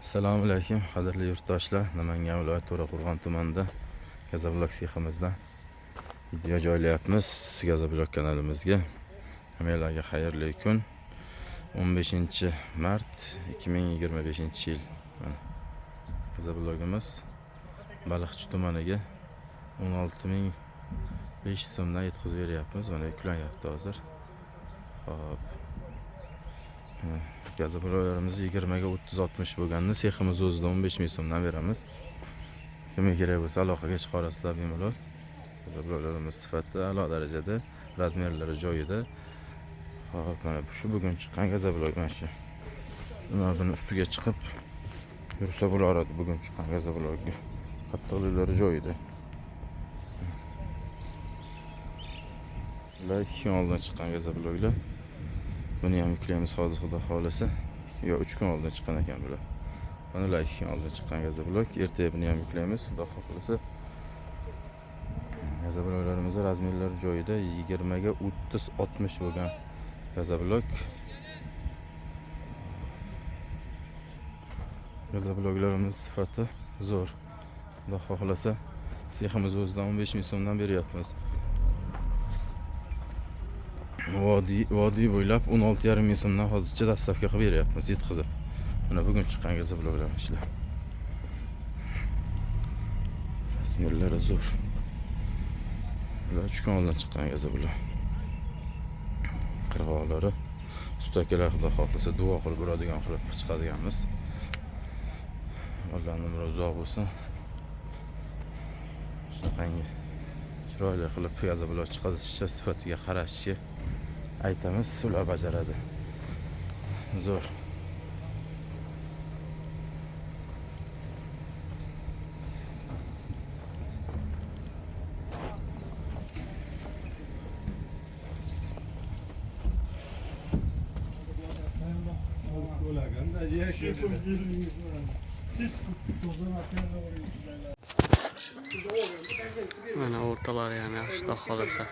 Assalomu alaykum, qadrli yurtdoshlar. Namangan viloyati To'raqo'rg'on tumanida Gazablok seximizda video joylayapmiz Gazablok kanalimizga. Hammalarga xayrli kun. 15-mart 2025-yil. Gazablogimiz Baliqchi tumaniga 16.500 so'mdan yetkazib beryapmiz. Mana yuklanyapti hozir. Xo'p. Gazabloklarimiz 20 ga 30-60 bo'lganini seximiz o'zida 15.000 so'mdan beramiz. Kimga kerak bo'lsa aloqaga chiqarasizlar bemalol. Gazabloklarimiz sifati a'lo darajada, razmerlari joyida. Xo'p, mana shu bugun chiqqan gazablok mana shu. Buni ustiga chiqib yursa bo'lardi bugun chiqqan gazablokga. Qattiqliklari joyida. Ular 2 kun oldin chiqqan gazabloklar. Buni ham yuklaymiz hozir xudo xolasa. Yo 3 kun oldin chiqqan ekan bular. Mana 2 kun oldin chiqqan gazablok. Ertaga buni ham yuklaymiz xudo xolasa. Gazabloklarimiz razmerlari joyida 20 ga 30-60 bo'lgan gazablok. Gazabloklarimiz sifati zo'r. Xudo xolasa seximiz o'zidan 15.000 so'mdan beryapmiz. Vodiy bo'ylab 16.500 so'mdan hozircha dastavka qilib beryapmiz yetkazib. Mana bugun chiqqan gazabloklar ishlar. Razmerlari zo'r. Ular 3 kun oldin chiqqan gazablok. Qirg'oqlari ustakalar xudo xohlasa duo qilib uradigan qilib chiqadiganmiz. Allohning umri uzoq bo'lsin. Shunaqangi chiroyli qilib gazablok chiqazish sifatiga qarashni aytamiz, ular bajaradi. Zo'r. Mana o'rtalar yana yaxshi xohlasa.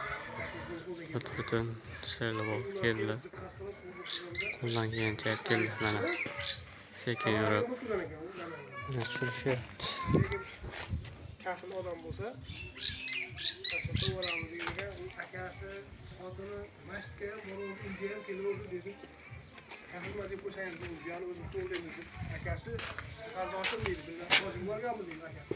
Butun sherli bo'lib keldi. Qo'ldan kelgancha keldi mana. Sekin yurib. Turishyapti. Kafil odam bo'lsa, to'g'ramiz degan akasi xotini masjidga ham borib uyga ham kelib dedi. Kafilma deb qo'ysangiz bu yana o'zim to'g'rilaymiz deb akasi qardoshim deydi. Bizlar hojga borganmiz deydi akasi.